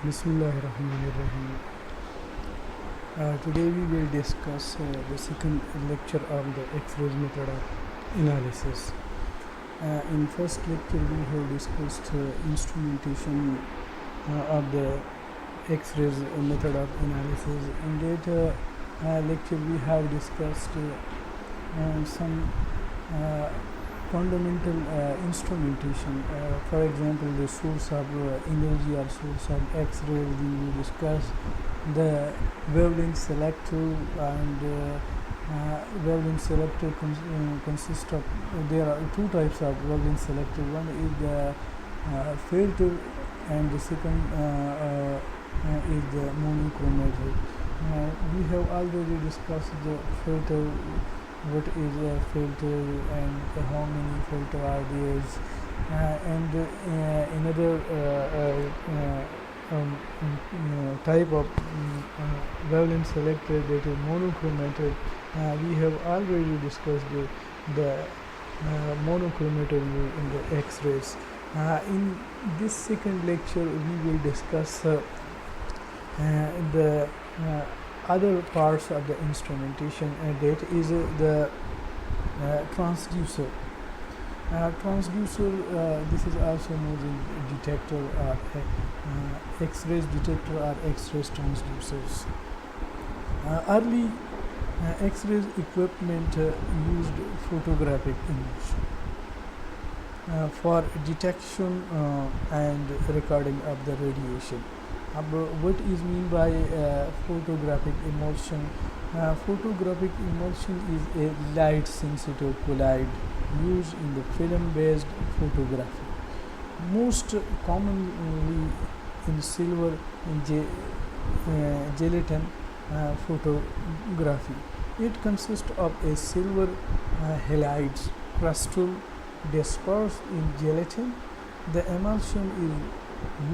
Bismillahirrahmanirrahim. Today we will discuss the second lecture of the X-rays method of analysis. In first lecture we have discussed instrumentation of the X-rays method of analysis. In that lecture we have discussed some fundamental instrumentation. For example, the source of energy or source of X-rays. We will discuss the wavelength selector, and wavelength selector consists of there are two types of wavelength selector. One is the filter, and the second is the monochromator. We have already discussed the filter, what is a filter and how many filter are there, and another type of wavelength selector, that is monochromator. We have already discussed the monochromator in the X-rays. In this second lecture we will discuss the other parts of the instrumentation, that is the transducer. Transducer, this is also known as detector or X-rays detector or X-rays transducers. Early X-rays equipment used photographic image for detection and recording of the radiation. What is mean by photographic emulsion? Photographic emulsion is a light sensitive collide used in the film-based photography, most commonly in silver and gelatin photography. It consists of a silver halide crystal dispersed in gelatin. The emulsion is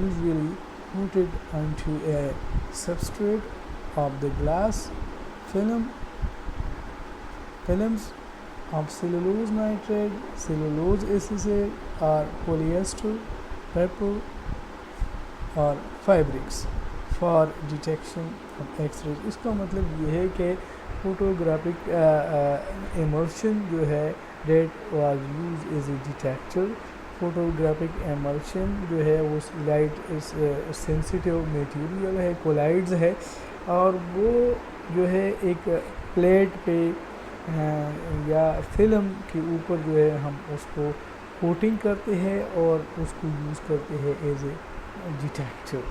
usually coated onto a substrate of the glass films of cellulose nitride, cellulose acetate, or polyester, paper, और fabrics for detection of X-rays. इसका मतलब ये है कि photographic emulsion जो है that was used as a detector. photographic emulsion जो है वो लाइट सेंसिटिव मटेरियल है, कोलाइड्स है, और वो जो है एक प्लेट पे या फिल्म के ऊपर जो है हम उसको कोटिंग करते हैं और उसको यूज़ करते हैं as a detector.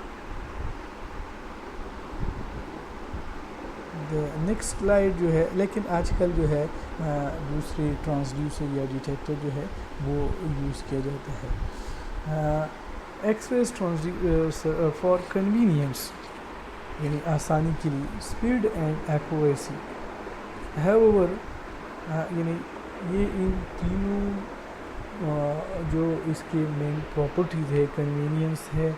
Next slide जो है, लेकिन आजकल जो है दूसरे ट्रांसड्यूसर या डिटेक्टर जो है वो यूज़ किया जाता है. एक्सरेज ट्रांसड्यूसर फॉर कन्वीनियंस, यानी आसानी के लिए, स्पीड एंड एक्यूरेसी. हाउएवर यानी ये इन तीनों जो इसके मेन प्रॉपर्टीज़ है, कन्वीनियंस है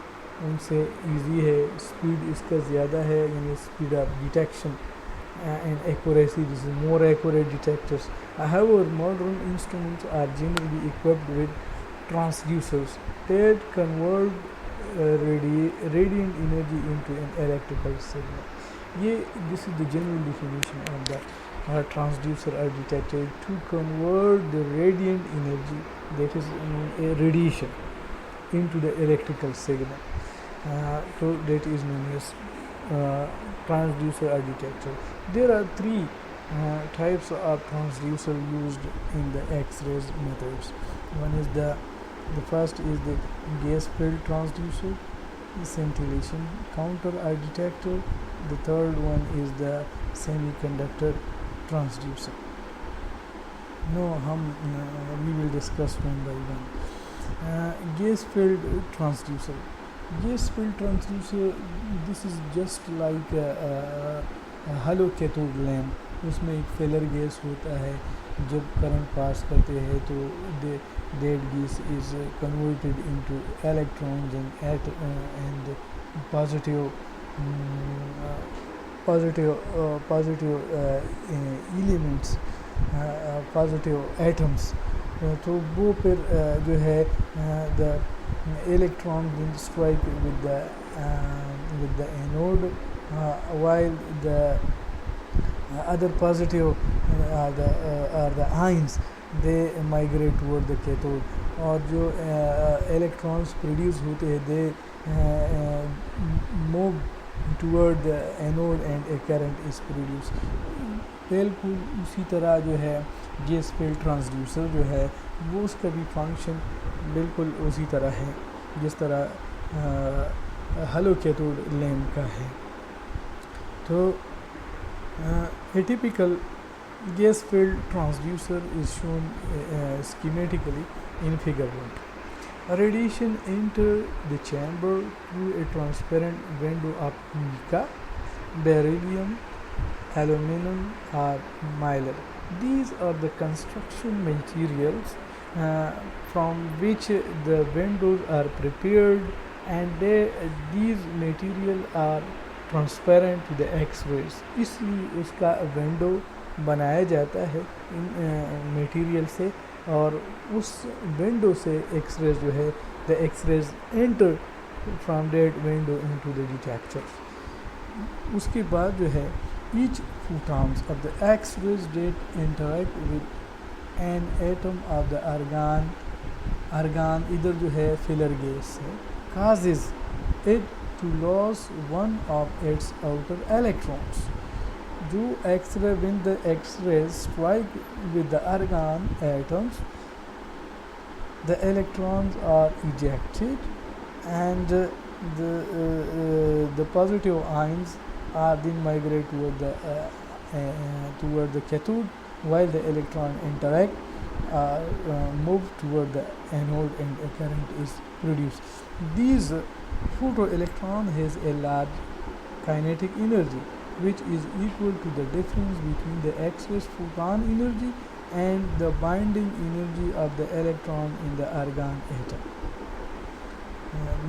उनसे इजी है, स्पीड इसका ज़्यादा है, यानी speed of detection, and accuracy, this is more accurate detectors. However, modern instruments are generally equipped with transducers that convert radiant energy into an electrical signal. This is the general definition of the transducer or detector, to convert the radiant energy, that is a radiation, into the electrical signal. So that is known as transducer or detector. There are three types of transducer used in the X-rays methods. One is the first is the gas-filled transducer, the scintillation counter or detector. The third one is the semiconductor transducer. No, we will discuss one by one. Gas-filled transducer. Gas-filled transducer, this is just like hello cathode lamp. उसमें एक filler gas होता है, जब current pass करते हैं तो that gas is converted into electrons and positive elements, positive atoms. तो वो फिर जो है the electron will strike with the with the anode, while the other positive are the ions, they migrate toward the cathode. और जो electrons produce होते हैं they move toward the anode and a current is produced. बिल्कुल उसी तरह जो है gas field transducer जो है वो उसका भी फंक्शन बिल्कुल उसी तरह है जिस तरह हलो कैथोड लैम्प का है. तो a typical gas filled transducer is shown schematically in figure 1. A radiation enters the chamber through a transparent window of mica, beryllium, aluminum or mylar. These are the construction materials from which the windows are prepared, and these materials are transparent to the X rays, इसलिए उसका window बनाया जाता है इन material से और उस window से x rays जो है the X rays enter from that window into the detector. उसके बाद जो है each photons of the X rays that interact with an atom of the argon इधर जो है फिलर गैस है causes it to lose one of its outer electrons. जो X-ray when the X-rays strike with the argon atoms, the electrons are ejected, and the positive ions are then migrate toward the cathode, while the electron interact move toward the anode and a current is produced. These photoelectron has a large kinetic energy which is equal to the difference between the X-rays photon energy and the binding energy of the electron in the argon atom.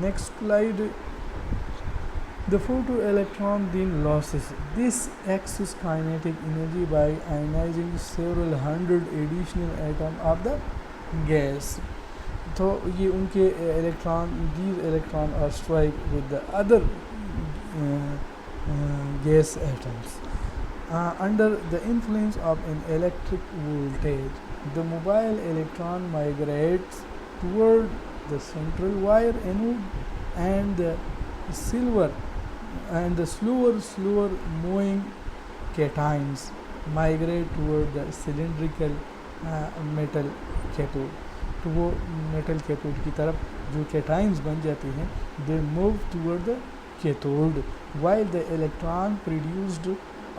Next slide. The photoelectron then loses this excess kinetic energy by ionizing several hundred additional atoms of the gas. तो ये उनके electron these electron are strike with the other gas atoms. Under the influence of an electric voltage, the mobile electron migrates toward the central wire anode, and the slower moving cations migrate toward the cylindrical metal cathode. तो वो metal cathode की तरफ जो cations बन जाते हैं they move toward the cathode, while the electron produced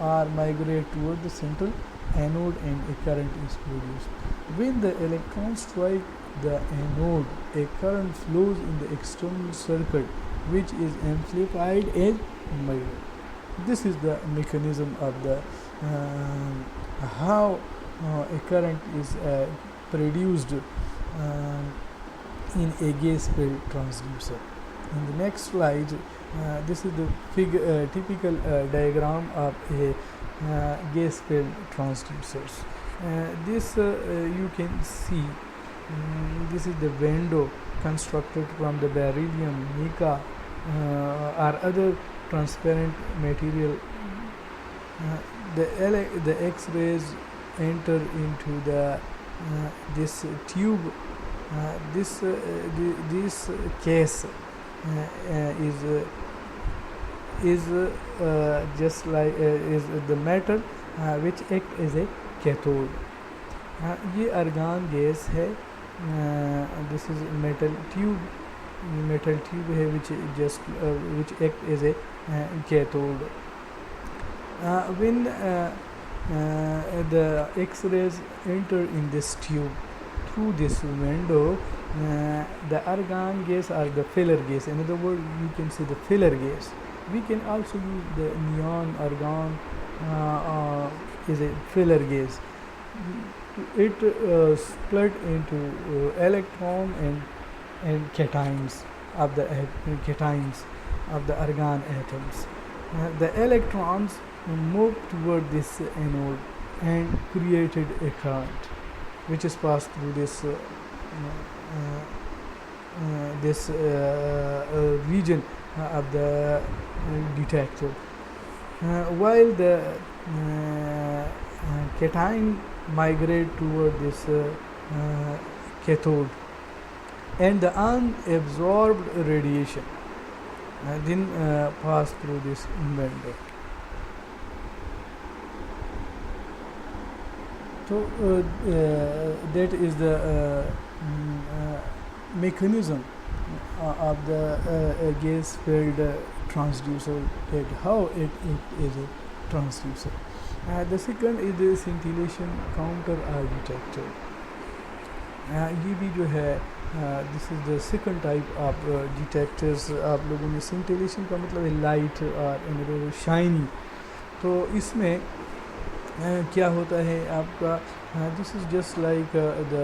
are migrate toward the central anode and a current is produced. When the electrons strike the anode, a current flows in the external circuit which is amplified as measured. This is the mechanism of the how a current is produced in a gas filled transducer. In the next slide, this is the typical diagram of a gas filled transducers. This you can see, this is the window constructed from the beryllium, mica or other transparent material. The X-rays enter into the this tube. This case is just like is the metal which act as a cathode. ये argon gas है. This is metal tube है which act as a cathode. When the X-rays enter in this tube through this window, the argon gas or the filler gas, in other words you can say the filler gas. We can also use the neon argon is a filler gas. It split into electron and cations of the argon atoms. The electrons moved toward this anode and created a current which is passed through this region of the detector. While the cation migrate toward this cathode, and the unabsorbed radiation then pass through this window. So that is the mechanism of the gas filled transducer, that how it is a transducer. The second is the scintillation counter or detector. ये भी जो है this is the second type of detectors. आप लोगों ने scintillation का मतलब है लाइट और शाइनी. तो इसमें क्या होता है आपका, this is just like the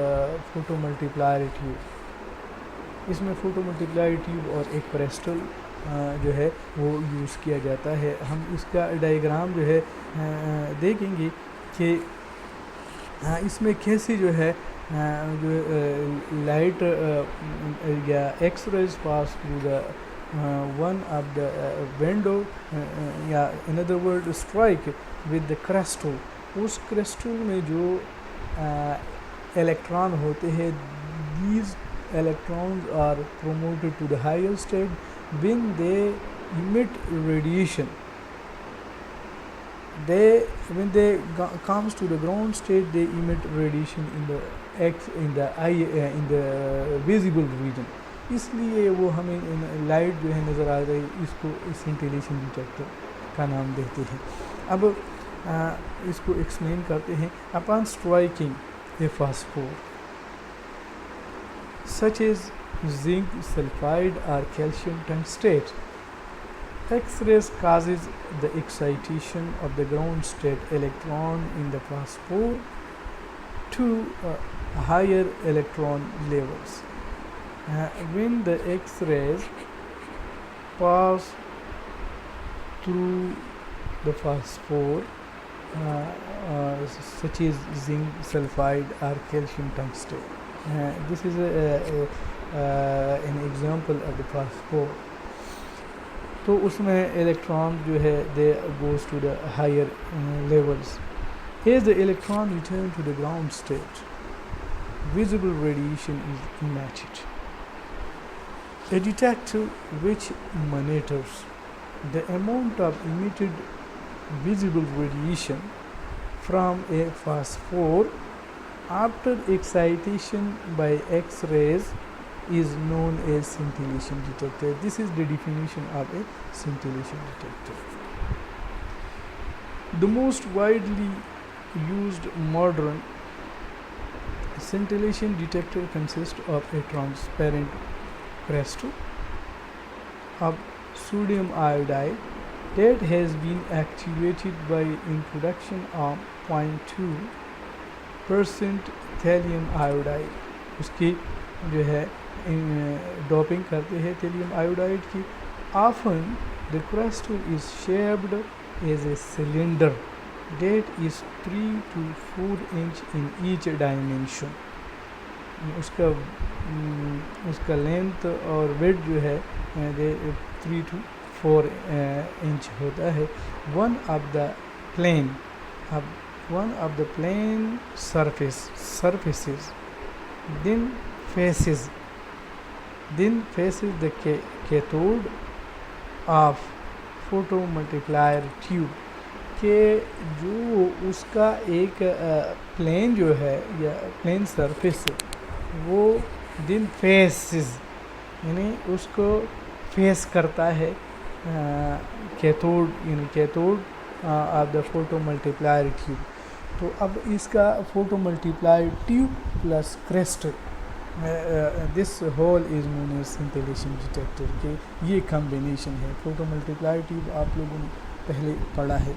photo multiplier tube. इसमें फोटो मल्टीप्लायर ट्यूब और एक क्रिस्टल जो है वो यूज़ किया जाता है. हम इसका डायग्राम जो है देखेंगे कि इसमें कैसे जो है जो लाइट या X rays pass through the one of the window या another word strike with the crystal. उस क्रिस्टल में जो इलेक्ट्रॉन होते हैं, these electrons are promoted to the higher state when they emit radiation. When they comes to the ground state, they emit radiation in the visible region. इसलिए वो हमें light जो है नज़र आ रही, इसको scintillation डिटेक्टर का नाम देते हैं. अब इसको एक्सप्लेन करते हैं. Upon striking A phosphor such as zinc sulfide or calcium tungstate, X-rays causes the excitation of the ground state electron in the phosphor to higher electron levels. When the X-rays pass through the phosphor such as zinc sulfide or calcium tungstate, this is an example of the phosphor. तो उसमें electron जो है दे goes to the higher levels. As the electron return to the ground state, visible radiation is emitted. A detector which monitors the amount of emitted visible radiation from a phosphor after excitation by X-rays is known as scintillation detector. This is the definition of a scintillation detector. The most widely used modern scintillation detector consists of a transparent crystal of sodium iodide that has been activated by introduction of 0.2% thallium iodide. उसकी जो है doping करते हैं thallium iodide की. Often the crystal is shaped as a cylinder that is 3 to 4 inch in each dimension. उसका length और wait जो है 3 to 4 इंच होता है. One of the plane surfaces then faces the cathode of photomultiplier tube के जो उसका एक प्लेन जो है या प्लेन सरफेस वो दिन फेसेस यानी उसको फेस करता है कैथोड यानी cathode of the photomultiplier tube. तो अब इसका photomultiplier tube plus crystal this whole is known as scintillation detector के ये कम्बिनेशन है. फोटोमल्टीप्लायर ट्यूब आप लोगों ने पहले पढ़ा है.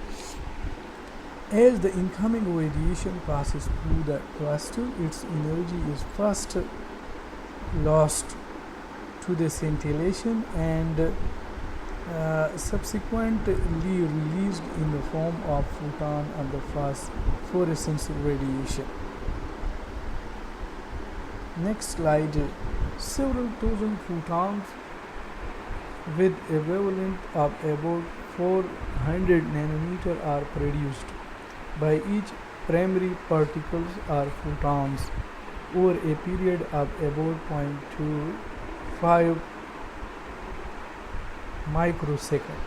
As the incoming radiation passes through the crystal, its energy is first lost to the scintillation and subsequently released in the form of photon of the phosphorescence radiation. Next slide. Several thousand photons with a wavelength of about 400 nanometer are produced by each primary particles or photons over a period of about 0.25 microsecond.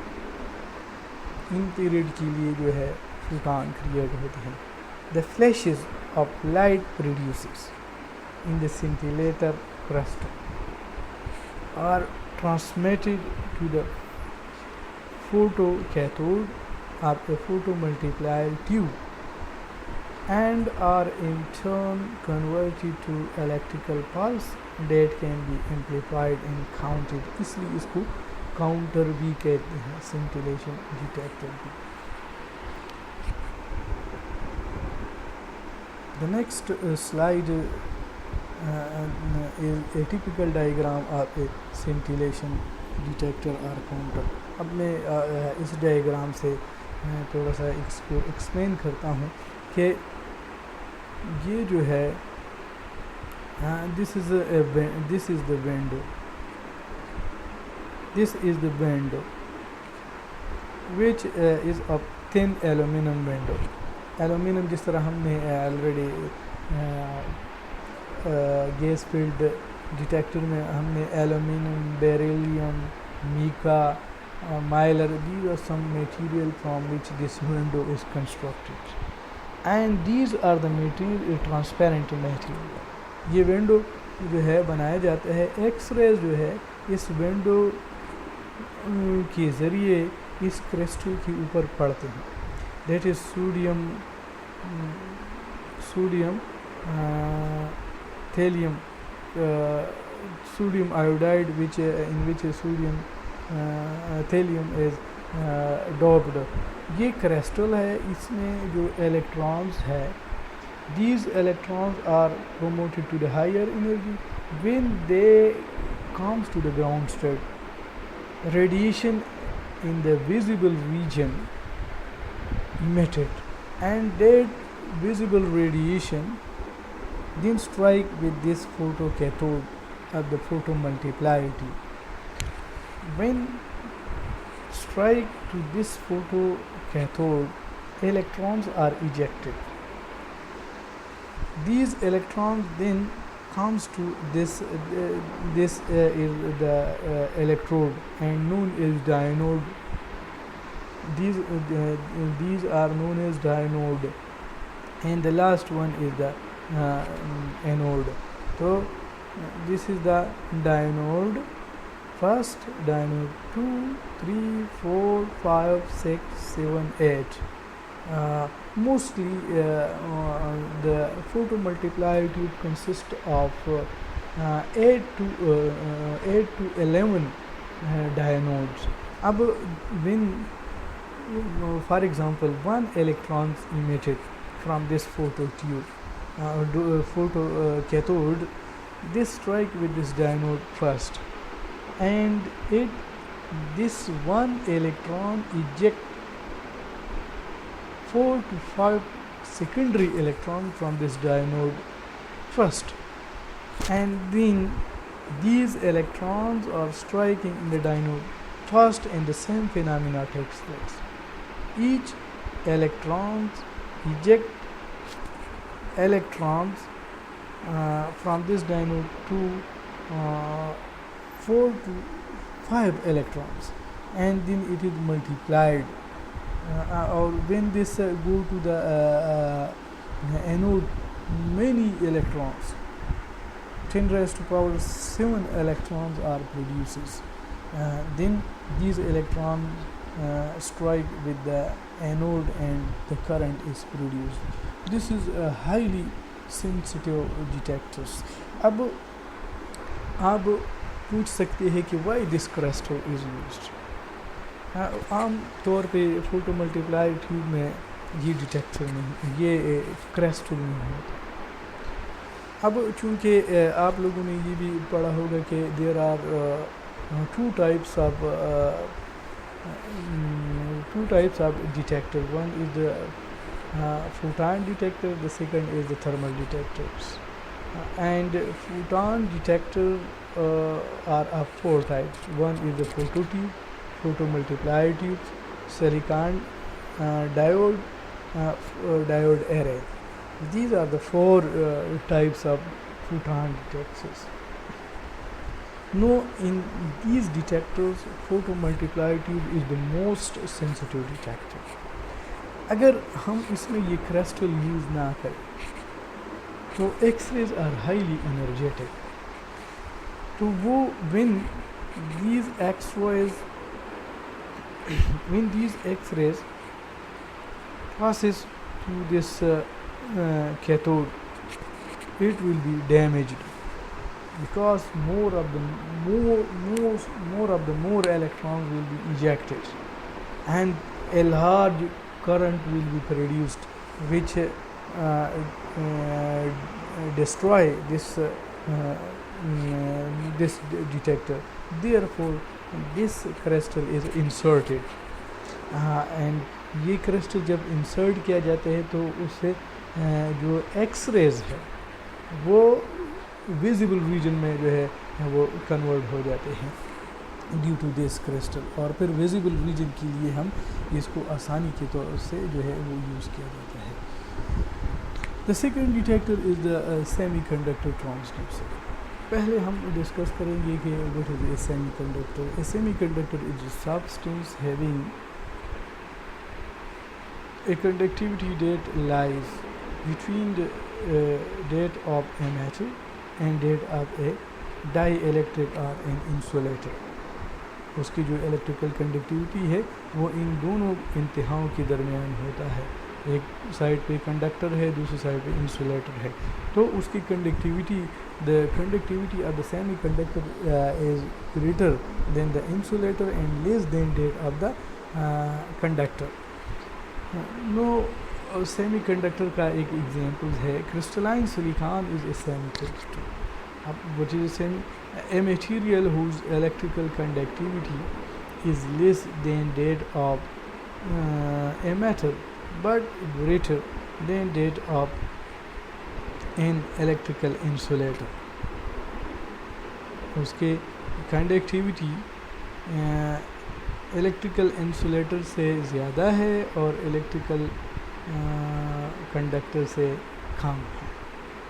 In period के लिए जो है photon create होते हैं. The flashes of light produces in the scintillator crystal are transmitted to the photocathode or a photomultiplier tube and are in turn converted to electrical pulse that can be amplified and counted. इसलिए इसको counter भी कहते हैं, scintillation detector भी. The next slide is a typical diagram of a scintillation detector or counter. अब मैं इस diagram से थोड़ा सा इसको एक्सप्लेन करता हूँ कि ये जो है this is the window. This is the window which is a thin aluminum window. Aluminum जिस तरह हमने already गैस फील्ड डिटेक्टर में हमने aluminum, beryllium, mica, mylar, these are some material from which this window is constructed. And these are the material transparent material. ये window जो है बनाया जाता है. एक्सरेज जो है इस विंडो के ज़रिए इस क्रिस्टल के ऊपर पड़ते हैं. That is sodium thallium sodium iodide which in which sodium thallium is doped. ये क्रिस्टल है, इसमें जो इलेक्ट्रॉन्स है, these electrons are promoted to the higher energy. When they comes to the ground state, radiation in the visible region emitted, and that visible radiation then strike with this photocathode at the photomultiplier tube. When strike to this photocathode, electrons are ejected. These electrons then comes to this is the electrode and known as diode. These are known as diode, and the last one is the anode. So this is the diode. First diode 2, 3, 4, 5, 6, 7, 8. Mostly the photomultiplier tube consists of 8 to 11 diodes. अब when for example one electron emitted from this photocathode, this strike with this diode first, and this one electron eject 4 to 5 secondary electron from this diode first, and then these electrons are striking in the diode first, and the same phenomena takes place. Each electrons eject electrons from this diode to 4 to 5 electrons, and then it is multiplied. Or when this go to the anode, many electrons, 10 raised to power 7 electrons are produced. Then these electrons strike with the anode and the current is produced. This is a highly sensitive detectors. अब आप पूछ सकते हैं कि why this crystal is used. आम तौर पे photo multiply tube में ये डिटेक्टर नहीं, ये क्रिस्टल नहीं होता. अब चूँकि आप लोगों ने ये भी पढ़ा होगा कि there are two types of detector. One is the photon detector, the second is the thermal detectors. And photon detector are of four types. One is the phototube, photomultiplier tubes, silicon diode, diode array. These are the four types of photon detectors. Now, in these detectors, photomultiplier tube is the most sensitive detector. अगर हम इसमें ये crystal use ना करें तो X-rays are highly energetic. तो वो when these X-rays passes through this cathode, it will be damaged because more electrons will be ejected and a large current will be produced which destroy this detector. Therefore this crystal is inserted and ये crystal जब insert किया जाता है तो उससे जो X-rays है वो विजिबल रीजन में जो है वो कन्वर्ट हो जाते हैं ड्यू टू दिस क्रिस्टल. और फिर विजिबल रीजन के लिए हम इसको आसानी के तौर से जो है वो यूज़ किया जाता है. The second detector is the semiconductor transducer. पहले हम डिस्कस करेंगे कि what is a semiconductor. A semiconductor is a substance having a conductivity that lies between the that of a metal and that of a dielectric or an insulator. उसकी जो electrical conductivity है वो इन दोनों इंतहाओं के दरमियान होता है. एक साइड पे कंडक्टर है, दूसरी साइड पे इंसुलेटर है. तो उसकी conductivity the conductivity of the semiconductor is greater than the insulator and less than that of the conductor. No semiconductor का एक एग्जांपल है crystalline silicon is a semiconductor. अब what is a material whose electrical conductivity is less than that of a metal but greater than that of an electrical insulator. उसके conductivity electrical insulator से ज़्यादा है और electrical conductor से कम है,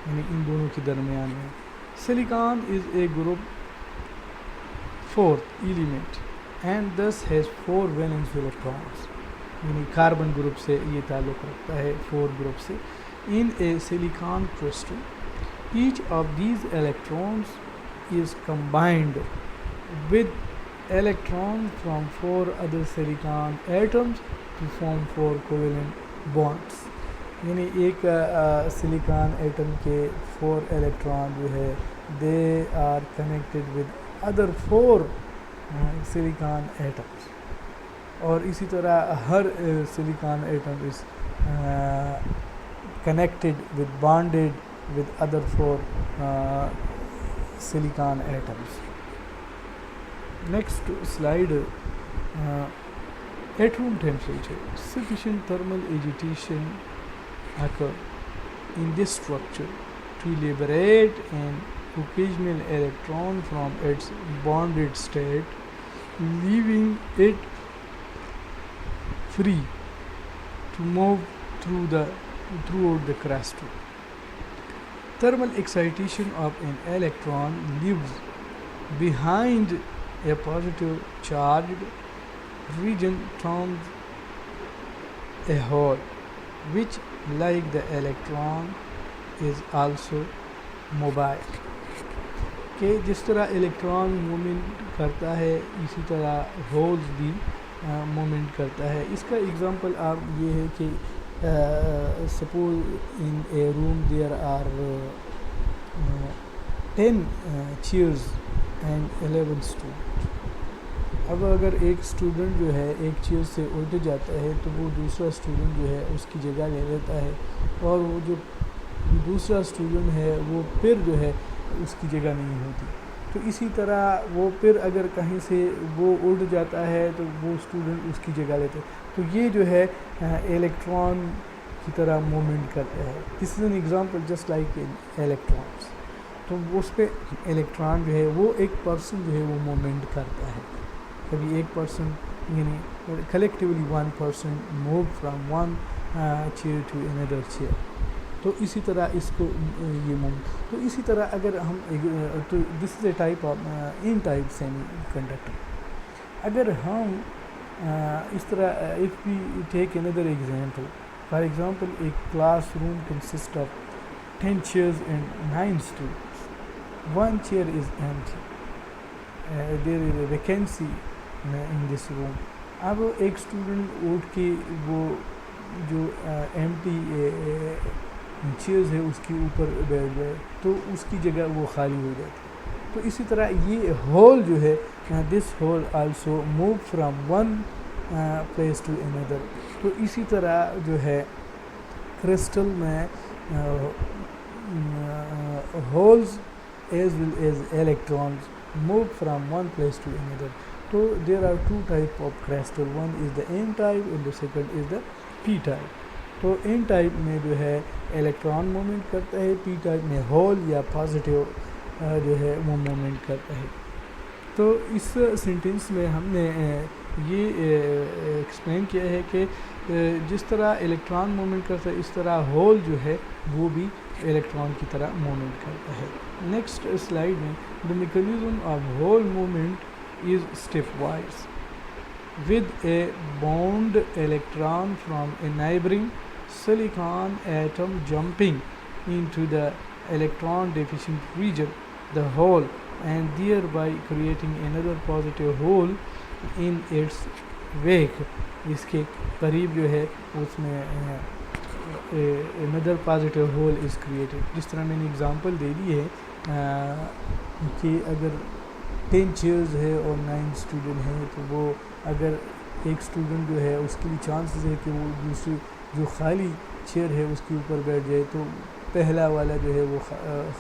यानी इन दोनों के दरमियान में. Silicon is a group 4th element and this has 4 valence electrons, यानी कार्बन ग्रुप से ये ताल्लुक़ रखता है 4 ग्रुप से. In a silicon crystal each of these electrons is combined with electron from 4 other silicon atoms to form 4 covalent bonds. यानी एक silicon atom के 4 इलेक्ट्रॉन जो है they are connected with other 4 silicon atoms. और इसी तरह हर silicon atom is connected with bonded with other 4 silicon atoms. Next slide, at room temperature, sufficient thermal agitation occur in this structure to liberate an occasional electron from its bonded state, leaving it free to move throughout the crystal. Thermal excitation of an electron leaves behind a positive charged region termed a hole, which, like the electron, is also mobile. कि जिस तरह electron movement करता है इसी तरह holes भी movement करता है. इसका एग्जांपल आप ये है कि suppose in a room there are 10 chairs and 11 student. अब अगर एक स्टूडेंट जो है एक चेयर से उठ जाता है तो वो दूसरा स्टूडेंट जो है उसकी जगह ले लेता है और वो जो दूसरा स्टूडेंट है वो फिर जो है उसकी जगह नहीं होती. तो इसी तरह वो फिर अगर कहीं से वो उड़ जाता है तो वो स्टूडेंट उसकी जगह लेते हैं. तो ये जो है इलेक्ट्रॉन की तरह मूवमेंट करता है. This is an example just like in electrons. तो उस पर इलेक्ट्रॉन जो है वो एक पर्सन जो है वो मूवमेंट करता है, कभी एक पर्सन यानी collectively one person move from one chair to another chair. तो इसी तरह इसको ये मूव, तो इसी तरह अगर हम तो this is a type of N type semiconductor. अगर हम इस तरह if we take another example, for example एक classroom consist of 10 chairs and 9 students. One chair is empty. There is a vacancy in this room. अब एक student उठ के वो जो एम्प्टी चेयर्स है उसके ऊपर बैठ जाए तो उसकी जगह वो खाली हो जाती। तो इसी तरह ये होल जो है, this hole also move from one place to another. तो इसी तरह जो है क्रिस्टल में holes as well as electrons move from one place to another. So there are two type of crystal, one is the n type and the second is the p type. तो n type में जो है electron movement करता है, p type में whole या positive जो है वो मूवमेंट करता है। तो इस सेंटेंस में हमने ये एक्सप्लेन किया है कि जिस तरह इलेक्ट्रॉन मूवमेंट करता है इस तरह होल जो है वो भी इलेक्ट्रॉन की तरह मूवमेंट करता है। नेक्स्ट स्लाइड में the mechanism of hole movement is stepwise with a bound electron from a neighbouring silicon atom jumping into the electron deficient region the hole and thereby creating another positive hole in its wake। इसके करीब जो है उसमें another positive hole is created। जिस तरह मैंने example दे दी है कि अगर 10 चेयर्स है और 9 स्टूडेंट हैं तो वो अगर एक स्टूडेंट जो है उसके लिए चांसेस है कि वो दूसरी जो खाली चेयर है उसके ऊपर बैठ जाए तो पहला वाला जो है वो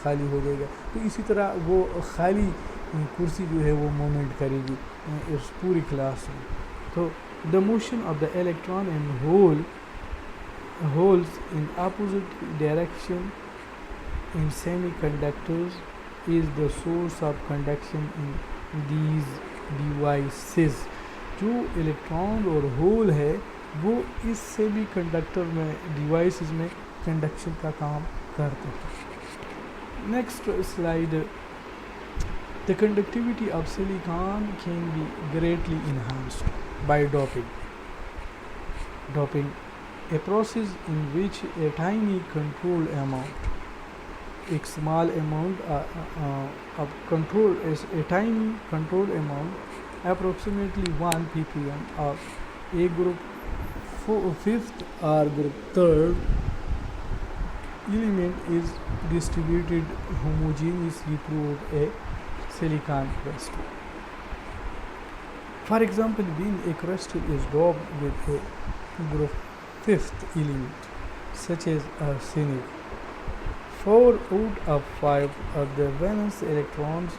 खाली हो जाएगा। तो इसी तरह वो खाली कुर्सी जो है वो मूवमेंट करेगी इस पूरी क्लास में। तो the motion of the electron and holes in opposite direction in semiconductors is the source of conduction in these devices. जो इलेक्ट्रॉन और होल है वो इस सेमी कंडक्टर में डिवाइसेस में कंडक्शन का काम करते हैं। Next slide, the conductivity of silicon can be greatly enhanced by doping a process in which a tiny controlled amount, एक small amount of control is a tiny controlled amount approximately 1 ppm of a group 5th or group 3rd element is distributed homogeneously throughout a silicon crystal. For example, when a crystal is doped with a group 5th element such as arsenic, 4 out of 5 of the valence electrons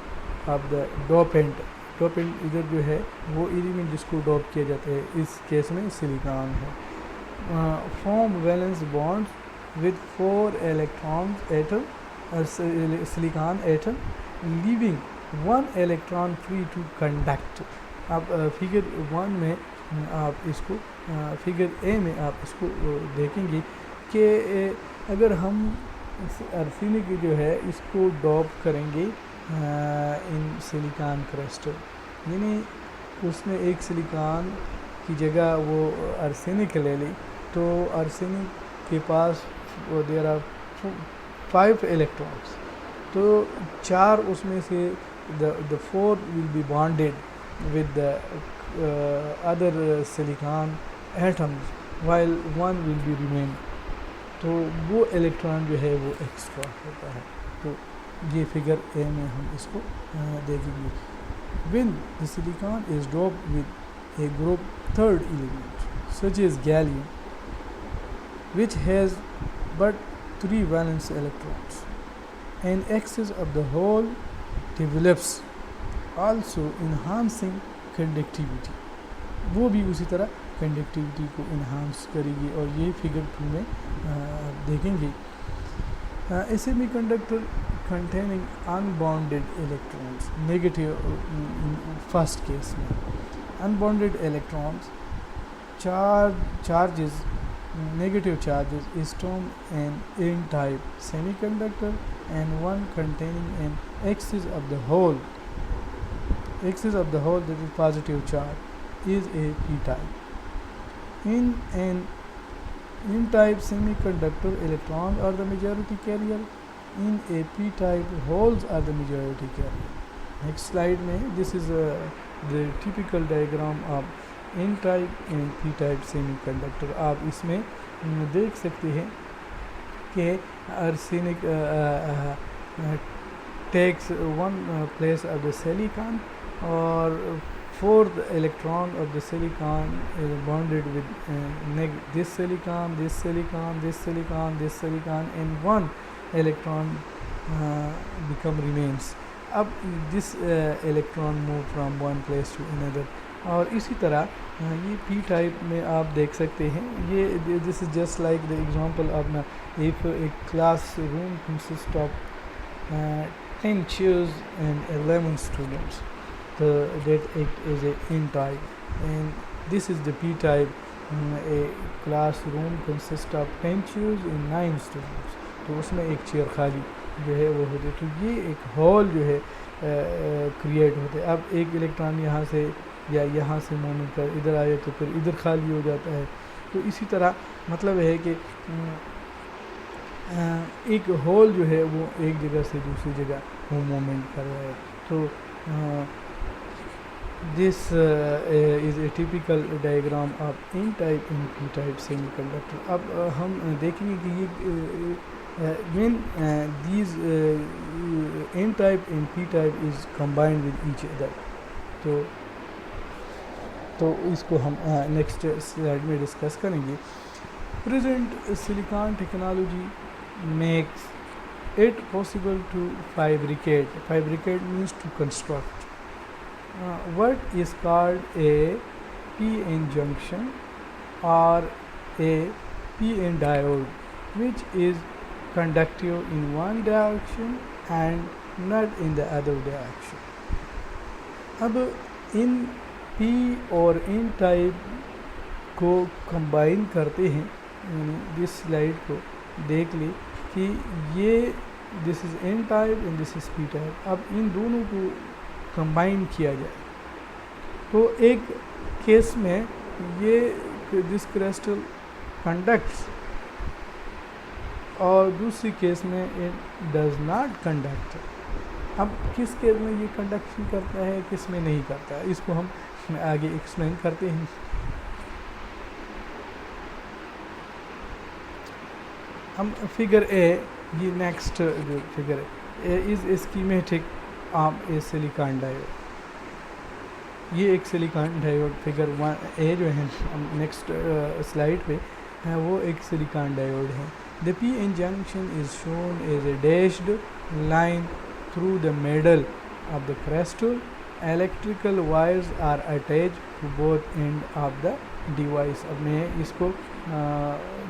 of the dopant इधर जो है वो element जिसको डॉप किया जाता है इस case में सिलिकॉन है, form valence bonds with 4 electrons atom silicon atom leaving 1 electron free to conduct। आप फिगर 1 में आप इसको फिगर ए में आप इसको देखेंगे कि अगर हम आर्सेनिक जो है इसको डॉप करेंगे इन सिलिकॉन क्रिस्टल, यानी उसमें एक सिलिकॉन की जगह वो आर्सेनिक ले ली तो आर्सेनिक के पास देयर आर 5 इलेक्ट्रॉन्स, तो 4 उसमें से the 4 will be bonded with the other silicon atoms while 1 will be remain। तो वो इलेक्ट्रॉन जो है वो एक्स्ट्रा होता है। तो ये फिगर ए में हम इसको देखेंगे। When the silicon is doped with a group 3rd element such as gallium which has but 3 valence electrons, an axis of the hole develops also enhancing conductivity। वो भी उसी तरह कंडक्टिविटी को इन्हांस करेगी और ये फिगर 2 में देखेंगे। Semiconductor containing unbounded electrons, negative in first case में unbounded electrons, charges, negative charges is stored in n-type semiconductor, and one containing an axis of the whole, that is positive charge, is a p-type. In an n-type semiconductor, electrons are the majority carrier. In a p-type, holes are the majority carrier. Next slide में this is the typical diagram of n-type and p-type semiconductor. आप इसमें देख सकते हैं कि arsenic takes one place of the silicon, or fourth electron of the silicon is bonded with this silicon, and one electron remains. अब this electron move from one place to another. और इसी तरह ये p type में आप देख सकते हैं, ये this is just like the example of if a classroom consists of 10 chairs and 11 students, so that it is a n type, and this is the p type. A classroom consists of 10 chairs and 9 students, तो उसमें एक chair खाली जो है वो होती है, तो ये एक हॉल जो है क्रिएट होते हैं. अब एक इलेक्ट्रॉन यहाँ से या यहाँ से मूवमेंट कर इधर आए तो फिर इधर खाली हो जाता है. तो इसी तरह मतलब है कि एक होल जो है वो एक जगह से दूसरी जगह वो मूवमेंट कर रहा है. तो this is A typical diagram of n type and p type semiconductor. अब हम देखेंगे कि ये when these n type and p type is combined with each other, तो इसको हम नेक्स्ट स्लाइड में डिस्कस करेंगे. Present silicon technology makes it possible to fabricate means to construct what is called a p-n junction or a p-n diode, which is conductive in one direction and not in the other direction. अब इन p और n type को combine करते हैं. This slide को देख ली कि ये this is n type and this is p type. अब इन दोनों को कंबाइन किया जाए तो एक केस में ये दिस क्रिस्टल कंडक्ट्स और दूसरी केस में इट डज नॉट कंडक्ट. अब किस केस में ये कंडक्शन करता है, किस में नहीं करता है, इसको हम आगे एक्सप्लेन करते हैं. हम फिगर ए, ये नेक्स्ट जो फिगर है is a schematic of A silicon diode. ये एक सिलिकॉन डायोड फिगर 1A जो है नेक्स्ट स्लाइड पे है वो एक सिलिकॉन डायोड है. The p-n junction is shown as a dashed line through the middle of the crystal. Electrical wires are attached to both end of the device. अब मैं इसको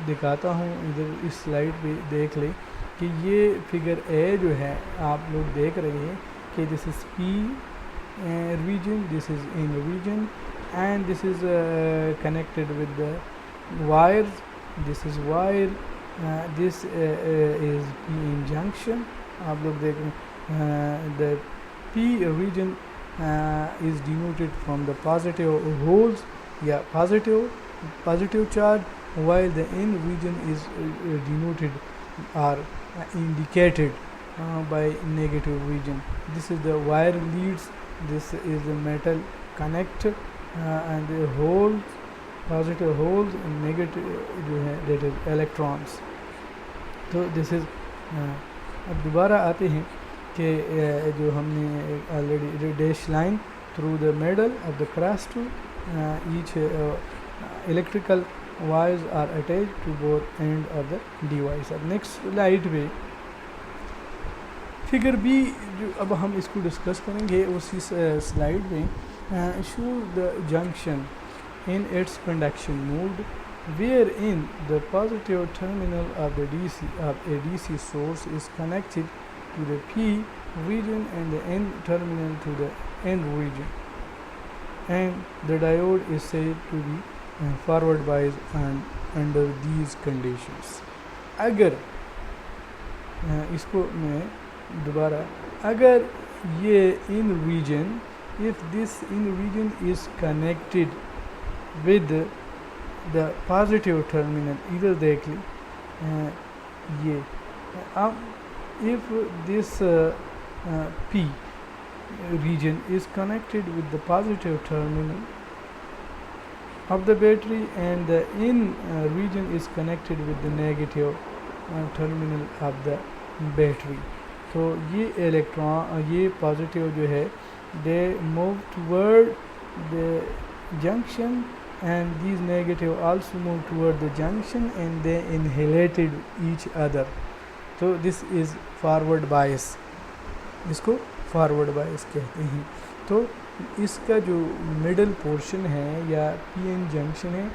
दिखाता हूँ, इधर इस स्लाइड पे देख लें कि ये फिगर ए जो है आप लोग देख रहे हैं कि this is p region, this is n region, and this is connected with the wires. This is wire. This is p-n junction. आप लोग देख रहे हैं the p region is denoted from the positive holes, yeah, positive charge, while the n region is denoted or indicated by negative region. This is the wire leads, this is the metal connect, and the holes, positive holes and negative जो है that is electrons. तो this is अब दोबारा आते हैं कि जो हमने already dash line through the middle of the crystal, each electrical wires are attached to both end of the device. अब नेक्स्ट स्लाइड पे फिगर बी जो अब हम इसको डिस्कस करेंगे उसी स्लाइड में. Show the junction in its conduction mode, wherein the positive terminal of the DC source is connected to the P region and the N terminal to the N region, and the diode is said to be forward biased and under these conditions. अगर इसको मैं दोबारा, अगर ये in region, if this in region is connected with the positive terminal, either देख ली ये, if this P region is connected with the positive terminal of the battery and the in region is connected with the negative terminal of the battery, तो ये electron, ये positive जो है, they move toward the junction and these negative also move toward the junction and they annihilated each other. तो this is forward bias, इसको forward bias कहते हैं. तो इसका जो मिडल पोर्शन है या पीएन जंक्शन है,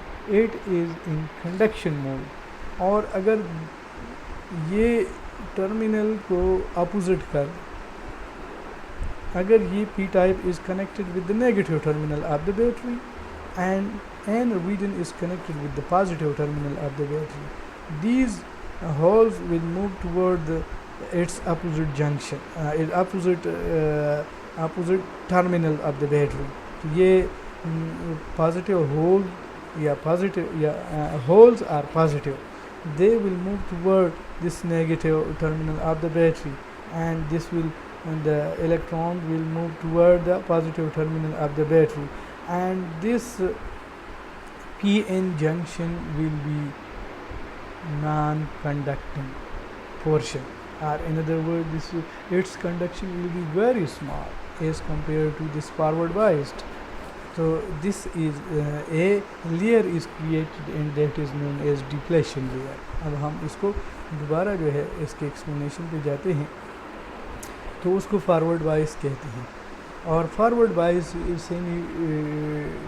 it is in conduction mode, और अगर ये टर्मिनल को अपोजिट कर, अगर ये P type is connected with the negative terminal of the battery and n region is connected with the positive terminal of the battery, these holes will move toward its opposite junction, opposite terminal of the battery. तो ये positive hole या positive या holes are positive, they will move toward this negative terminal of the battery, and this will, and the electron will move toward the positive terminal of the battery, and this PN junction will be non-conducting portion, or in other words, its conduction will be very small as compared to this forward biased. So this is a layer is created and that is known as depletion layer. अब हम इसको दोबारा जो है इसके explanation पे जाते हैं, तो उसको फॉरवर्ड बायस कहते हैं. और फॉरवर्ड बायस सेमी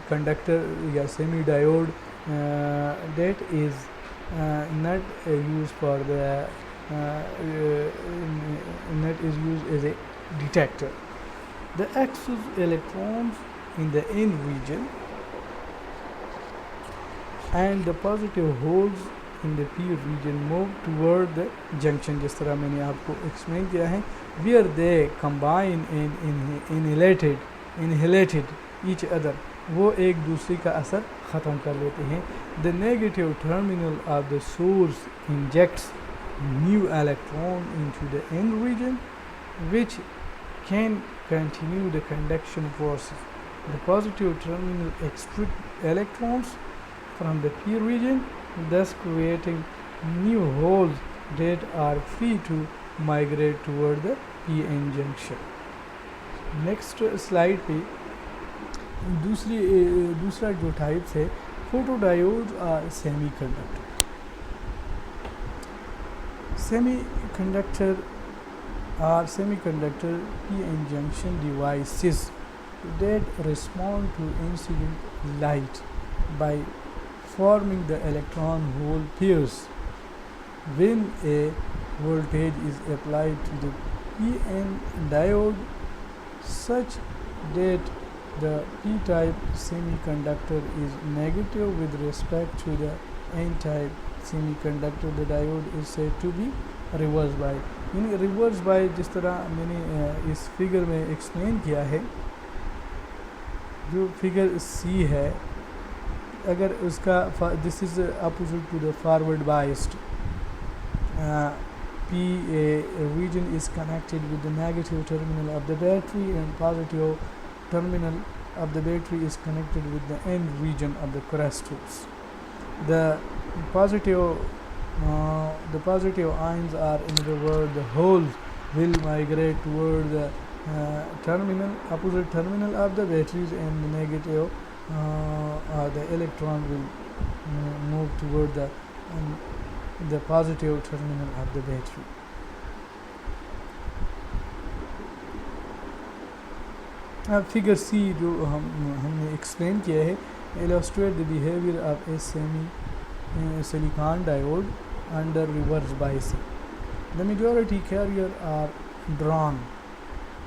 कंडक्टर या semi diode that is not used for the net is used as a detector. The excess electrons in the N region and the positive holes in the P region move toward the junction, जिस तरह मैंने आपको explain किया है, where they combine and annihilated each other, वो एक दूसरे का असर ख़त्म कर लेते हैं. The negative terminal of the source injects new electron into the N region, which can continue the conduction process. The positive terminal extracts electrons from the P region, thus creating new holes that are free to migrate toward the PN junction. Next slide पे दूसरा जो types है, photodiodes are semiconductor. Semiconductor PN junction devices that respond to incident light by forming the electron hole pairs. When a voltage is applied to the PN diode such that the p-type semiconductor is negative with respect to the n-type semiconductor, the diode is said to be reverse bias. यानी reverse bye जिस तरह मैंने इस figure में explain किया है, जो figure सी है, अगर उसका this is opposite to the forward biased, P region is connected with the negative terminal of the battery and positive terminal of the battery is connected with the N region of the crystals. The positive ions are, in other words, the holes will migrate toward the opposite terminal of the batteries, and the negative the electron will move toward the positive terminal of the battery. अब figure सी जो हमने explain किया है, illustrate the behavior of a silicon diode under reverse biasing. The majority carrier are drawn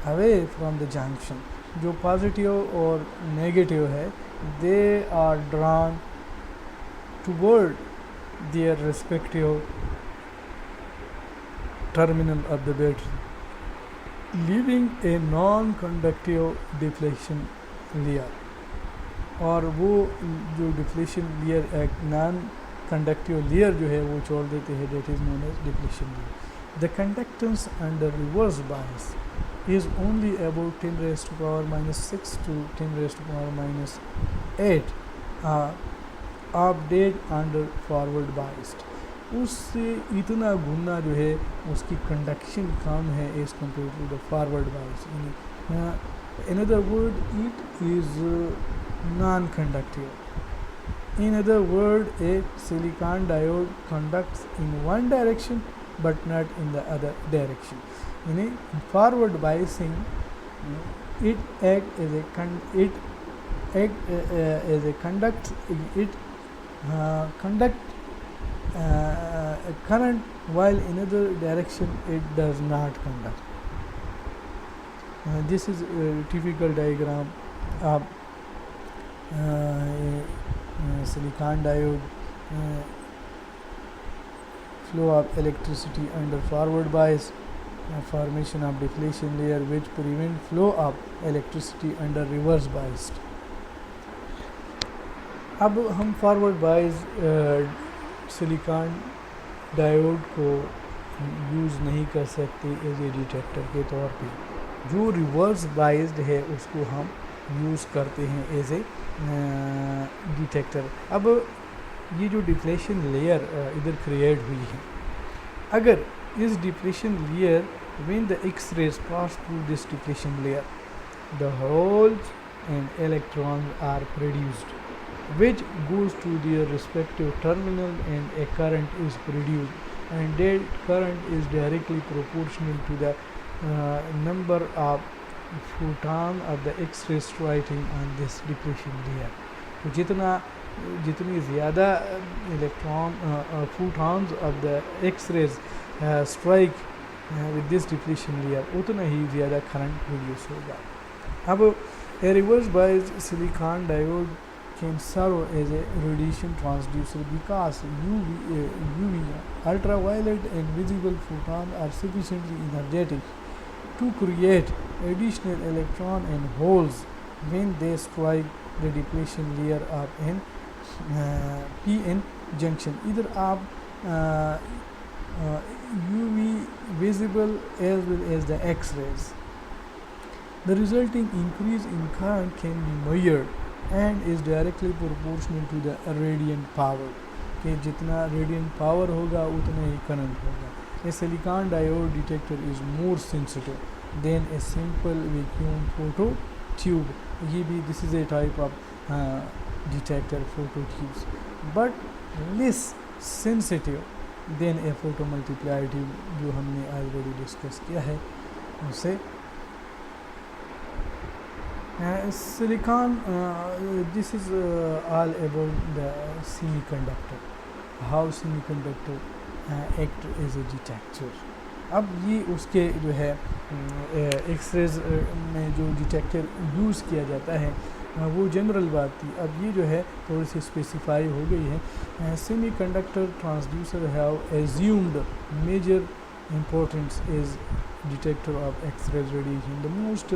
away from the junction. जो positive और negative है they are drawn toward their respective terminal of the battery, leaving a non conductive deflection layer. और वो जो deflection layer एक non conductive layer जो है वो छोड़ देते हैं, that is known as deflection layer. The conductance under reverse bias is only about 10 raised to power minus 6 to 10 raised to power minus 8 of dead under forward biased। उससे इतना गुना जो है उसकी कंडक्शन कम है as compare to the forward bias. In other word it is non conductive. In other word, a silicon diode conducts in one direction but not in the other direction. In a forward biasing, it act as a conduct a current, while in other direction it does not conduct. This is a typical diagram of silicon diode flow of electricity under forward bias, formation of deflection layer which prevent flow of electricity under reverse biased। अब हम forward bias silicon diode को use नहीं कर सकते as a detector के तौर पे। जो रिवर्स बायस्ड है उसको हम यूज़ करते हैं एज ए डिटेक्टर। अब ये जो डिफ्लेक्शन लेयर इधर क्रिएट हुई है, अगर इस deflection layer when the X rays pass through this deflection layer the holes and electrons are produced which goes to their respective terminal and a current is produced and that current is directly proportional to the number of photon of the X-ray striking on this depletion layer। तो जितनी ज़्यादा electron photons of the X-rays strike with this depletion layer उतना ही ज़्यादा current produce होगा। अब a reverse biased silicon diode can serve as a radiation transducer because UV ultraviolet and visible photons are sufficiently energetic to create additional electron and holes when they strike the depletion layer of an p-n junction। इधर आप UV visible as well as the X-rays, the resulting increase in current can be measured and is directly proportional to the radiant power। कि जितना radiant power होगा उतना ही current होगा। A silicon diode detector is more sensitive than a simple vacuum photo tube। ये भी this is a type of detector, photo tubes, but less sensitive than a photomultiplier tube जो हमने already discuss किया है उससे। Silicon, this is all about the semiconductor, how semiconductor act as a detector। अब ये उसके जो है एक्सरेज में जो डिटेक्टर यूज़ किया जाता है वो जनरल बात थी। अब ये जो है थोड़ी सी स्पेसिफाई हो गई है। Semiconductor transducer have assumed major importance is detector of X-rays radiation। The most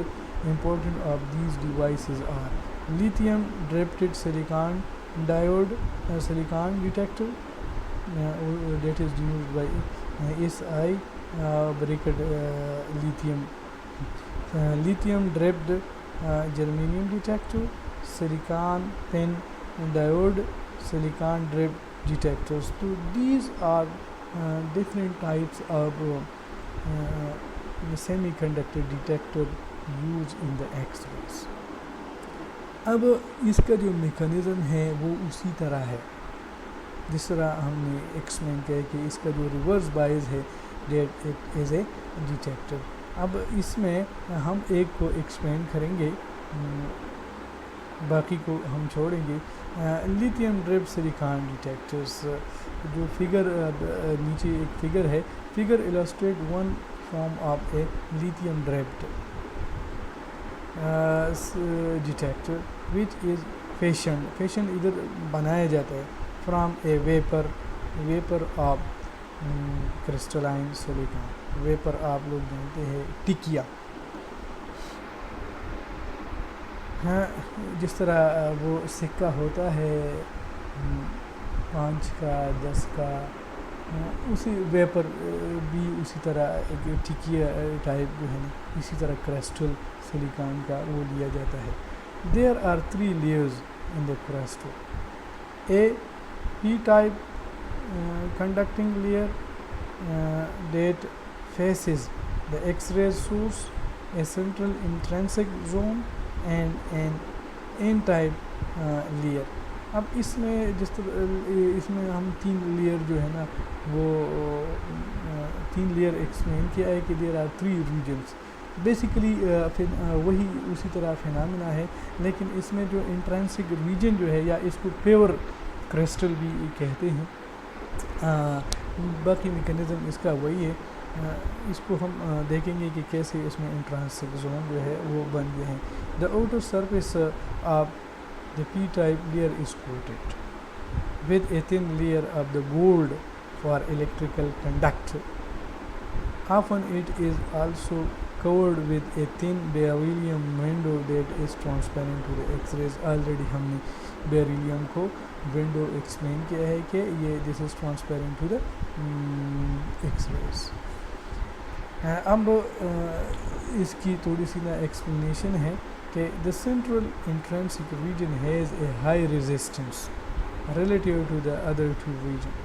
important of these devices are lithium doped silicon diode silicon detector that is used by SI bracket lithium, lithium doped germanium detector, silicon thin diode silicon doped detectors। So these are different types of semiconductor detector used in the X-rays। अब इसका जो mechanism है वो उसी तरह है जिस तरह हमने एक्सप्लेन किया कि इसका जो रिवर्स बायस है that it is a detector. अब इसमें हम एक को एक्सप्लेन करेंगे, बाकी को हम छोड़ेंगे। लिथियम ड्रिप सिलिकॉन डिटेक्टर्स, जो फिगर नीचे एक फिगर है, figure illustrate one form of a lithium draped detector which is fashioned इधर बनाया जाता है from a vapor of crystalline silicon. Vapour आप लोग जानते हैं टिकिया, हाँ जिस तरह वो सिक्का होता है 5 का 10 का, उसी वेपर भी उसी तरह एक टिकिया टाइप जो है ना, इसी तरह क्रिस्टल सिलिकॉन का वो लिया जाता है. There are 3 layers in the crystal. A P type conducting layer that faces the X-ray source, a central intrinsic zone and an N-type layer. अब इसमें जिस तरह इसमें हम 3 लेयर जो है ना वो 3 लेयर एक्सप्लेन किया है कि देयर आर 3 रीजन्स. बेसिकली वही उसी तरह फिनोमेना है, लेकिन इसमें जो इंट्रेंसिक रीजन जो है या इसको प्योर क्रिस्टल भी कहते हैं. बाकी मैकेनिज़्म इसका वही है. इसको हम देखेंगे कि कैसे इसमें इंट्रांसिक जोन जो है वो बन गए हैं. The outer surface of the P type layer is coated with a thin layer of the gold for electrical conduct. Often it is also covered with a thin beryllium window that is transparent to the X-rays. Already हमने beryllium को window explain किया है कि ये this is transparent to the X-rays. अब इसकी थोड़ी सी ना explanation है कि the central intrinsic region has a high resistance relative to the other two regions.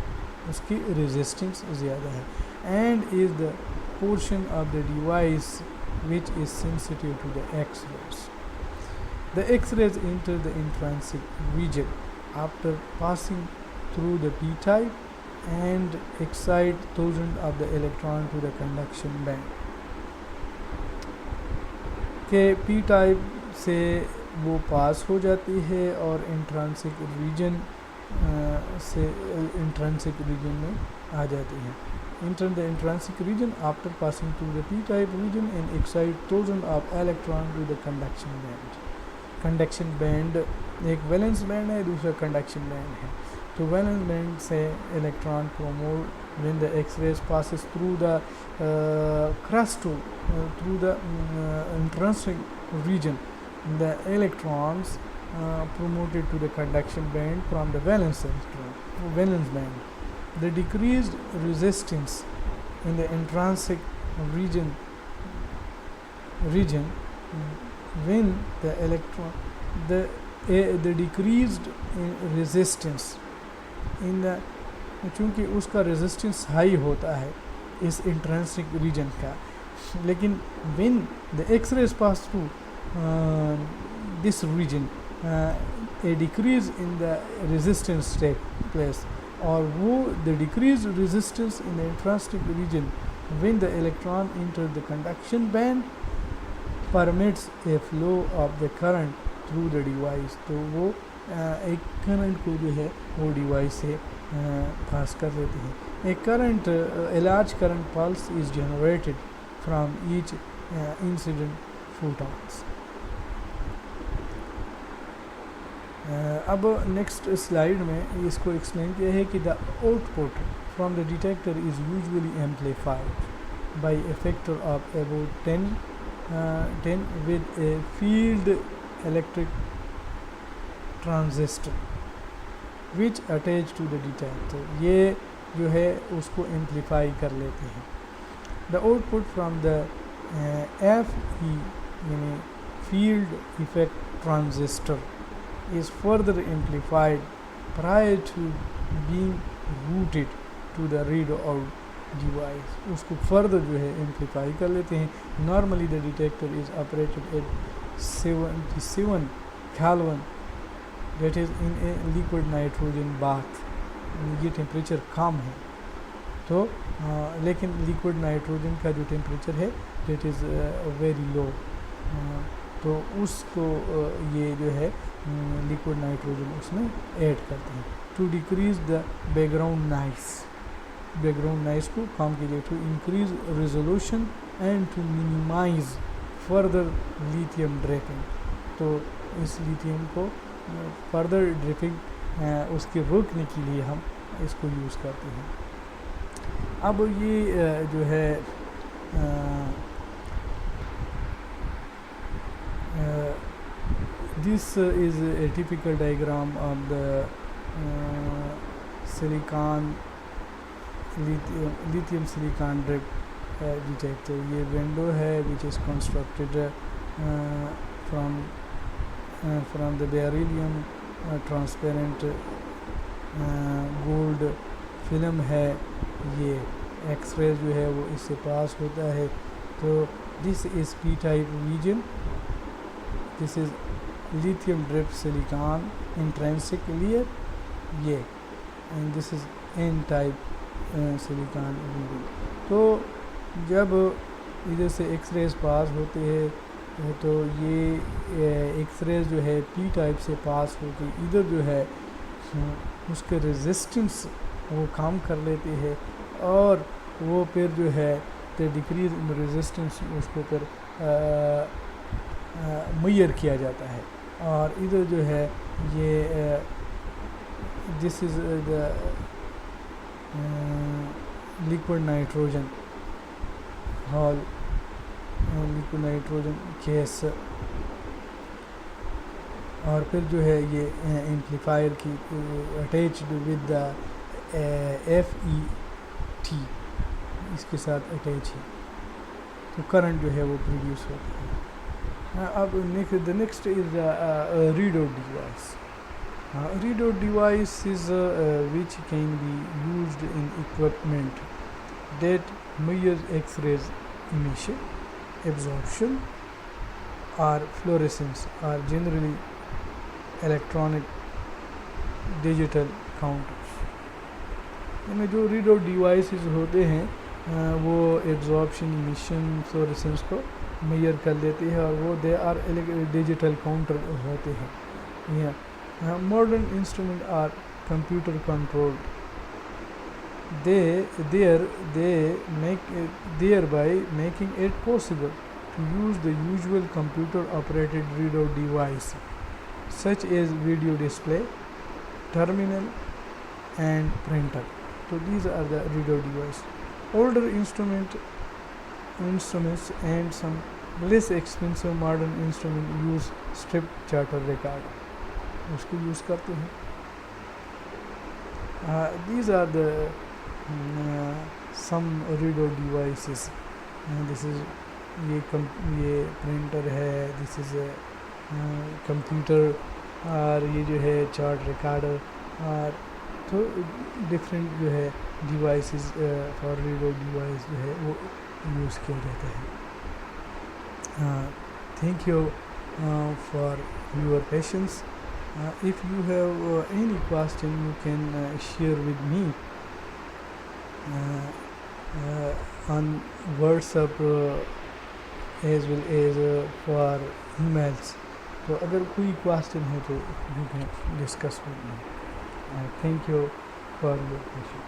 उसकी resistance ज़्यादा है and is the portion of the device which is sensitive to the X-rays. The X-rays enter the intrinsic region after passing through the p-type and excite thousands of the electron to the conduction band. के p-type से वो पास हो जाती है और इंट्रांसिक reason से इंट्रांसिक reason में आ जाती है. Enter the intrinsic region after passing through the p-type region and excite thousands of electrons to the conduction band. Conduction band एक वैलेंस बैंड है, दूसरा कंडक्शन बैंड है. तो वैलेंस बैंड से electron promote when the X-rays passes through the crystal through the intrinsic region. The electrons promoted to the conduction band from the valence band. The decreased resistance in the intrinsic region when the electron the decreased resistance in the चूँकि उसका resistance high होता है इस intrinsic region का, लेकिन when the X-rays pass through this region a decrease in the resistance take place, और वो the decreased resistance in the intrinsic region when the electron enters the conduction band permits a flow of the current through the device. तो वो एक current को जो है वो device से पास कर देते हैं. A current a large current pulse is generated from each incident photons. अब नेक्स्ट स्लाइड में इसको एक्सप्लेन किया है कि the output from the detector is usually amplified by a factor of about 10 with a field electric transistor which attach to the detector. ये जो है उसको एम्पलीफाई कर लेते हैं. The output from the FE यानी field effect transistor is further amplified prior to being routed to the readout device. उसको further जो है amplify कर लेते हैं. Normally the detector is operated at 77 Kelvin, that is in a liquid nitrogen bath. ये temperature कम है तो लेकिन लिक्विड नाइट्रोजन का जो टेम्परेचर है that is very low. तो उसको ये जो है लिक्विड नाइट्रोजन उसमें ऐड करते हैं to decrease the background noise. Background noise को कम कीजिए, to increase resolution and to minimise further lithium dripping. तो इस लिथियम को फर्दर ड्रिपिंग उसके रोकने के लिए हम इसको यूज़ करते हैं। अब ये जो है this is a typical diagram of the silicon lithium silicon drip detector. ये window है which is constructed from the beryllium transparent gold film है। ये एक्सरे जो है वो इससे पास होता है। तो this is P type region, this is lithium drip silicon intrinsic layer ये, and this is n type silicon region। तो जब इधर से एक्सरेज पास होते हैं तो ये एक्सरेज जो है पी टाइप से पास होकर इधर जो है उसके रेजिस्टेंस वो कम कर लेते हैं और वो फिर जो है द डिक्रीज इन रेजिस्टेंस उसको फिर मुय्यर किया जाता है। और इधर जो है ये this is the liquid nitrogen hall, liquid nitrogen gas. और फिर जो है ये एम्पलीफायर की अटैच्ड विद द FET इसके साथ अटैच है, तो करंट जो है वो प्रोड्यूस होता है। अब the next is readout device. Readout device is which can be used in equipment that measures X-rays emission, absorption or fluorescence, or generally electronic digital counters। इनमें जो रीडआउट डिवाइसेस होते हैं वो एब्जॉर्प्शन, इमिशन, फ्लोरेसेंस को major कर लेते हैं और वो दे आर डिजिटल काउंटर होते हैं। यहाँ modern instrument are computer controlled, thereby making it possible to use the usual computer operated readout device such as video display, terminal and printer। So these are the readout device। Older instruments and some less expensive modern instrument use strip charter recorder, उसको use करते हैं। These are the some readout devices। this is ये printer है, this is computer, और ये जो है chart recorder, और तो डिफरेंट जो है डिवाइसेस फॉर रीडआउट डिवाइस जो है वो यूज़ किया जाता है। Thank you for your patience. if you have any question you can share with me on WhatsApp as well as for emails। तो अगर कोई क्वेश्चन है तो you can discuss with me। Thank you for your patience।